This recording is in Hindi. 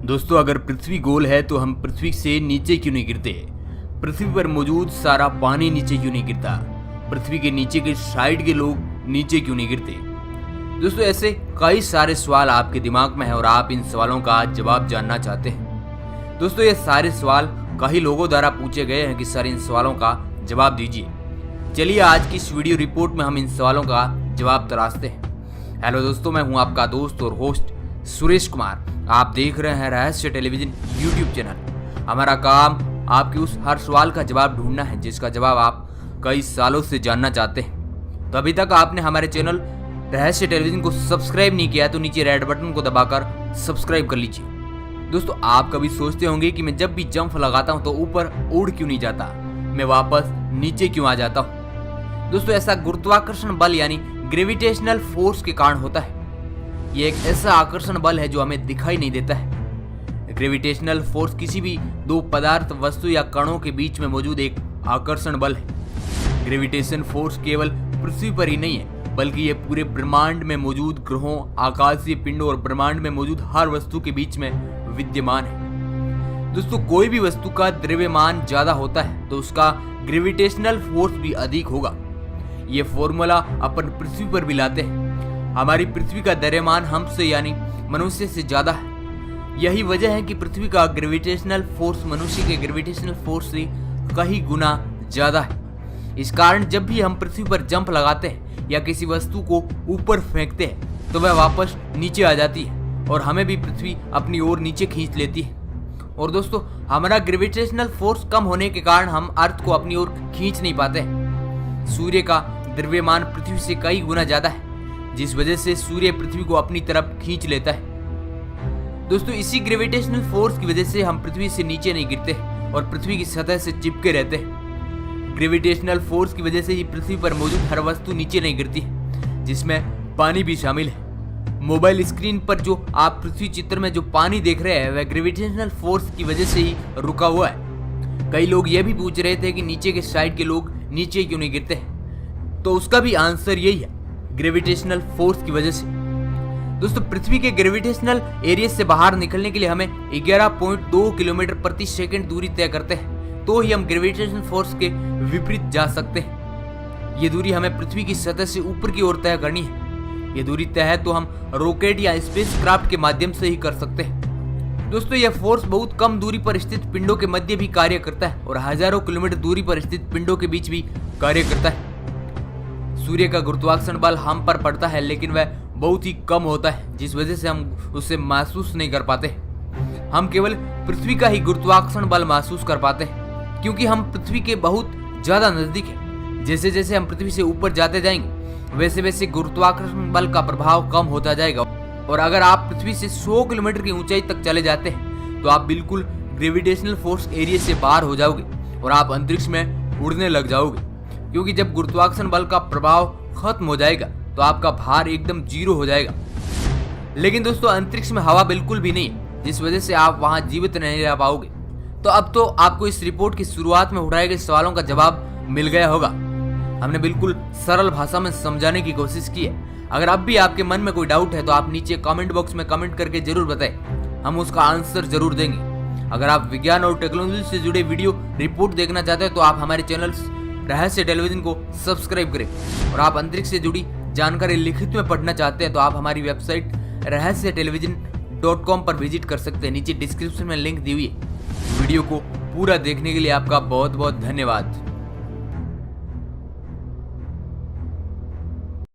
दोस्तों, अगर पृथ्वी गोल है तो हम पृथ्वी से नीचे क्यों नहीं गिरते? पृथ्वी पर मौजूद सारा पानी नीचे क्यों नहीं गिरता? पृथ्वी के नीचे के साइड के लोग नीचे क्यों नहीं गिरते? दोस्तों, ऐसे कई सारे सवाल आपके दिमाग में है और आप इन सवालों का जवाब जानना चाहते हैं। दोस्तों, ये सारे सवाल कई लोगों द्वारा पूछे गए हैं कि सर इन सवालों का जवाब दीजिए। चलिए आज की इस वीडियो रिपोर्ट में हम इन सवालों का जवाब तलाशते हैं। हेलो दोस्तों, मैं हूं आपका दोस्त और होस्ट सुरेश कुमार। आप देख रहे हैं रहस्य टेलीविजन यूट्यूब चैनल। हमारा काम आपके उस हर सवाल का जवाब ढूंढना है जिसका जवाब आप कई सालों से जानना चाहते हैं। तो अभी तक आपने हमारे चैनल रहस्य टेलीविजन को सब्सक्राइब नहीं किया तो नीचे रेड बटन को दबाकर सब्सक्राइब कर लीजिए। दोस्तों, आप कभी सोचते होंगे कि मैं जब भी जंप लगाता हूं तो ऊपर उड़ क्यों नहीं जाता, मैं वापस नीचे क्यों आ जाता हूं? दोस्तों, ऐसा गुरुत्वाकर्षण बल यानी ग्रेविटेशनल फोर्स के कारण होता है। ये एक ऐसा आकर्षण बल है जो हमें दिखाई नहीं देता है। ग्रेविटेशनल फोर्स किसी भी दो पदार्थ, वस्तु या कणों के बीच में मौजूद एक आकर्षण बल है। ग्रेविटेशन फोर्स केवल पृथ्वी पर ही नहीं है बल्कि ये पूरे ब्रह्मांड में मौजूद ग्रहों, आकाशीय पिंडों और ब्रह्मांड में मौजूद हर वस्तु के बीच में विद्यमान है। दोस्तों, कोई भी वस्तु का द्रव्यमान ज्यादा होता है तो उसका ग्रेविटेशनल फोर्स भी अधिक होगा। ये फॉर्मूला अपन पृथ्वी पर भी लाते हैं। हमारी पृथ्वी का द्रव्यमान हमसे यानी मनुष्य से ज्यादा है। यही वजह है कि पृथ्वी का ग्रेविटेशनल फोर्स मनुष्य के ग्रेविटेशनल फोर्स से कई गुना ज्यादा है। इस कारण जब भी हम पृथ्वी पर जंप लगाते हैं या किसी वस्तु को ऊपर फेंकते हैं तो वह वापस नीचे आ जाती है और हमें भी पृथ्वी अपनी ओर नीचे खींच लेती है। और दोस्तों, हमारा ग्रेविटेशनल फोर्स कम होने के कारण हम अर्थ को अपनी ओर खींच नहीं पाते हैं। सूर्य का द्रव्यमान पृथ्वी से कई गुना ज्यादा है जिस वजह से सूर्य पृथ्वी को अपनी तरफ खींच लेता है। दोस्तों, इसी ग्रेविटेशनल फोर्स की वजह से हम पृथ्वी से नीचे नहीं गिरते और पृथ्वी की सतह से चिपके रहते हैं। ग्रेविटेशनल फोर्स की वजह से ही पृथ्वी पर मौजूद हर वस्तु नीचे नहीं गिरती, जिसमें पानी भी शामिल है। मोबाइल स्क्रीन पर जो आप पृथ्वी चित्र में जो पानी देख रहे हैं वह ग्रेविटेशनल फोर्स की वजह से ही रुका हुआ है। कई लोग यह भी पूछ रहे थे कि नीचे के साइड के लोग नीचे क्यों नहीं गिरते, तो उसका भी आंसर यही है, ग्रेविटेशनल फोर्स की वजह से। दोस्तों, पृथ्वी के ग्रेविटेशनल एरिया से बाहर निकलने के लिए हमें 11.2 किलोमीटर प्रति सेकंड दूरी तय करते हैं तो ही हम ग्रेविटेशनल फोर्स के विपरीत जा सकते हैं। ये दूरी हमें पृथ्वी की सतह से ऊपर की ओर तय करनी है। ये दूरी तय है तो हम रॉकेट या स्पेसक्राफ्ट के माध्यम से ही कर सकते हैं। दोस्तों, यह फोर्स बहुत कम दूरी पर स्थित पिंडों के मध्य भी कार्य करता है और हजारों किलोमीटर दूरी पर स्थित पिंडों के बीच भी कार्य करता है। सूर्य का गुरुत्वाकर्षण बल हम पर पड़ता है लेकिन वह बहुत ही कम होता है जिस वजह से हम उसे महसूस नहीं कर पाते। हम केवल पृथ्वी का ही गुरुत्वाकर्षण बल महसूस कर पाते हैं क्योंकि हम पृथ्वी के बहुत ज्यादा नजदीक हैं। जैसे जैसे हम पृथ्वी से ऊपर जाते जाएंगे वैसे वैसे गुरुत्वाकर्षण बल का प्रभाव कम होता जाएगा और अगर आप पृथ्वी से 100 किलोमीटर की ऊंचाई तक चले जाते हैं तो आप बिल्कुल ग्रेविटेशनल फोर्स एरिया से बाहर हो जाओगे और आप अंतरिक्ष में उड़ने लग जाओगे, क्योंकि जब गुरुत्वाकर्षण बल का प्रभाव खत्म हो जाएगा तो आपका भार एकदम जीरो हो जाएगा। लेकिन दोस्तों, अंतरिक्ष में हवा बिल्कुल भी नहीं है जिस वजह से आप वहां जीवित नहीं रह पाओगे। तो अब तो आपको इस रिपोर्ट की शुरुआत में उठाए गए सवालों का जवाब मिल गया होगा। हमने बिल्कुल सरल भाषा में समझाने की कोशिश की है। अगर अब भी आपके मन में कोई डाउट है तो आप नीचे कमेंट बॉक्स में कमेंट करके जरूर बताएं, हम उसका आंसर जरूर देंगे। अगर आप विज्ञान और टेक्नोलॉजी से जुड़े वीडियो रिपोर्ट देखना चाहते हैं तो आप हमारे चैनल रहस्य टेलीविजन को सब्सक्राइब करें और आप अंतरिक्ष से जुड़ी जानकारी लिखित में पढ़ना चाहते हैं तो आप हमारी वेबसाइट रहस्यटेलीविजन.com पर विजिट कर सकते हैं। नीचे डिस्क्रिप्शन में लिंक दी हुई है। वीडियो को पूरा देखने के लिए आपका बहुत बहुत धन्यवाद।